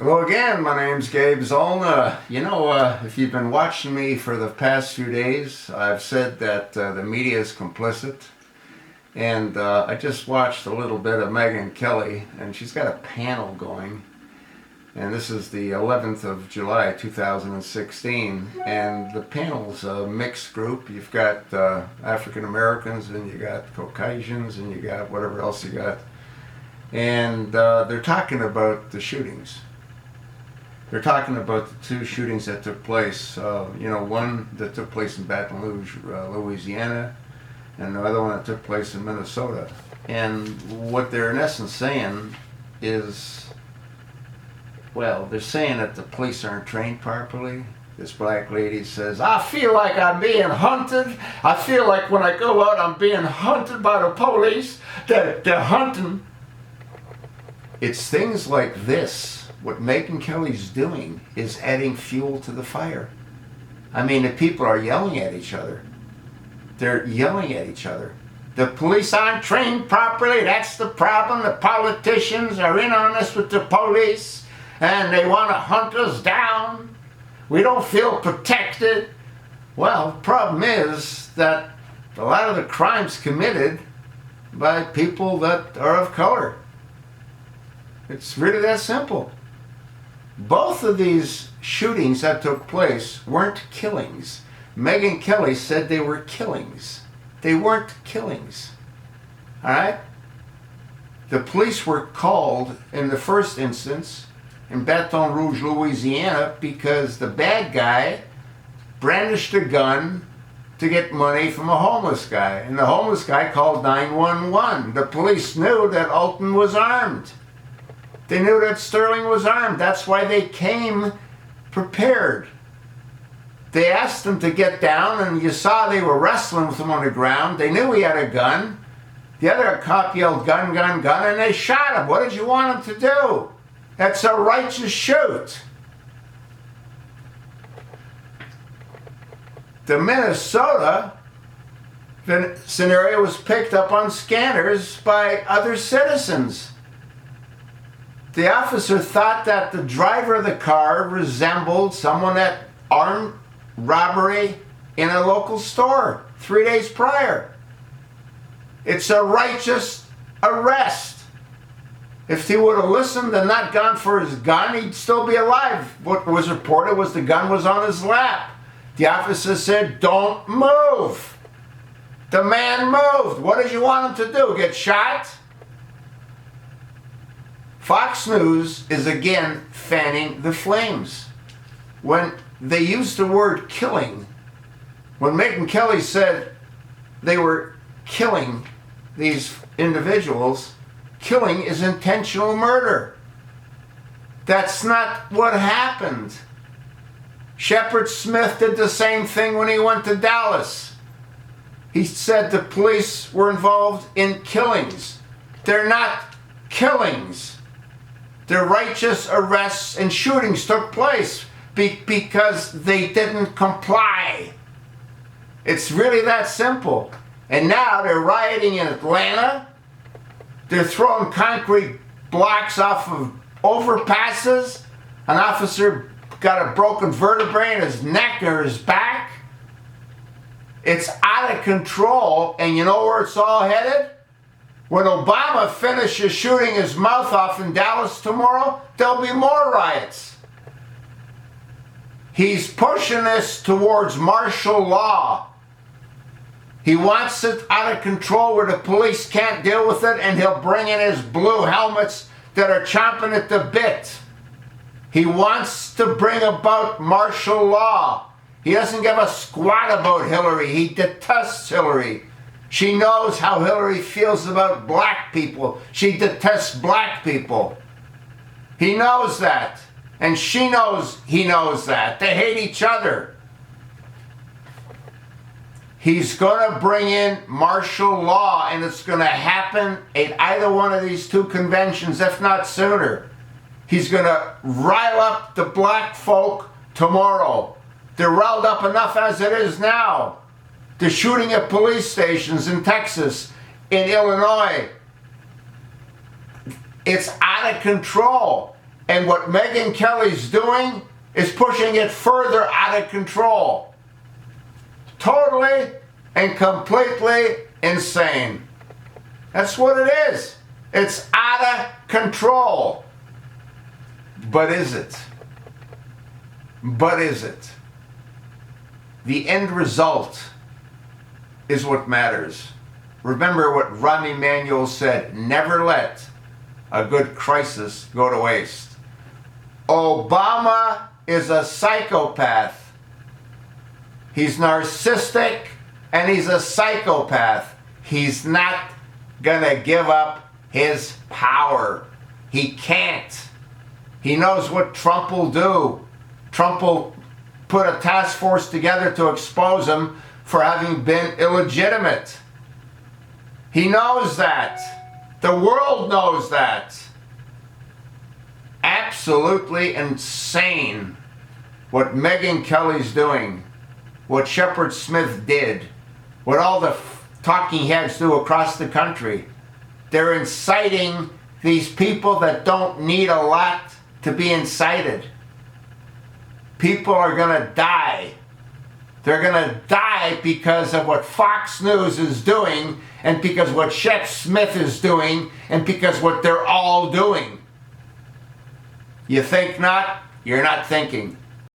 Hello again, my name's Gabe Zollner. If you've been watching me for the past few days, I've said that the media is complicit. And I just watched a little bit of Megyn Kelly, and she's got a panel going. And this is the 11th of July, 2016. And the panel's a mixed group. You've got African Americans, and you got Caucasians, and you got whatever else you got. And they're talking about the shootings. They're talking about the two shootings that took place. One that took place in Baton Rouge, Louisiana, and the other one that took place in Minnesota. And what they're in essence saying is, they're saying that the police aren't trained properly. This black lady says, I feel like I'm being hunted. I feel like when I go out, I'm being hunted by the police. They're hunting. It's things like this. What Megyn Kelly's doing is adding fuel to the fire. I mean, the people are yelling at each other. They're yelling at each other. The police aren't trained properly. That's the problem. The politicians are in on this with the police, and they want to hunt us down. We don't feel protected. Well, the problem is that a lot of the crimes committed by people that are of color. It's really that simple. Both of these shootings that took place weren't killings. Megyn Kelly said they were killings. They weren't killings. All right? The police were called in the first instance in Baton Rouge, Louisiana, because the bad guy brandished a gun to get money from a homeless guy. And the homeless guy called 911. The police knew that Alton was armed. They knew that Sterling was armed. That's why they came prepared. They asked him to get down, and you saw they were wrestling with him on the ground. They knew he had a gun. The other cop yelled, gun, gun, gun, and they shot him. What did you want him to do? That's a righteous shoot. The Minnesota scenario was picked up on scanners by other citizens. The officer thought that the driver of the car resembled someone that armed robbery in a local store 3 days prior. It's a righteous arrest. If he would have listened and not gone for his gun, he'd still be alive. What was reported was the gun was on his lap. The officer said, don't move. The man moved. What did you want him to do? Get shot? Fox News is again fanning the flames. When they used the word killing, when Megyn Kelly said they were killing these individuals, killing is intentional murder. That's not what happened. Shepard Smith did the same thing when he went to Dallas. He said the police were involved in killings. They're not killings. The righteous arrests and shootings took place because they didn't comply. It's really that simple. And now they're rioting in Atlanta. They're throwing concrete blocks off of overpasses. An officer got a broken vertebrae in his neck or his back. It's out of control, and you know where it's all headed? When Obama finishes shooting his mouth off in Dallas tomorrow, there'll be more riots. He's pushing this towards martial law. He wants it out of control where the police can't deal with it, and he'll bring in his blue helmets that are chomping at the bit. He wants to bring about martial law. He doesn't give a squat about Hillary. He detests Hillary. She knows how Hillary feels about black people. She detests black people. He knows that. And she knows he knows that. They hate each other. He's going to bring in martial law, and it's going to happen at either one of these two conventions, if not sooner. He's going to rile up the black folk tomorrow. They're riled up enough as it is now. The shooting at police stations in Texas, in Illinois. It's out of control. And what Megyn Kelly's doing is pushing it further out of control. Totally and completely insane. That's what it is. It's out of control. But is it? But is it? The end result is what matters. Remember what Rahm Emanuel said, never let a good crisis go to waste. Obama is a psychopath. He's narcissistic and he's a psychopath. He's not gonna give up his power. He can't. He knows what Trump will do. Trump will put a task force together to expose him for having been illegitimate. He knows that. The world knows that. Absolutely insane what Megyn Kelly's doing, what Shepard Smith did, what all the talking heads do across the country. They're inciting these people that don't need a lot to be incited. People are going to die. They're going to die because of what Fox News is doing, and because what Shep Smith is doing, and because what they're all doing. You think not? You're not thinking.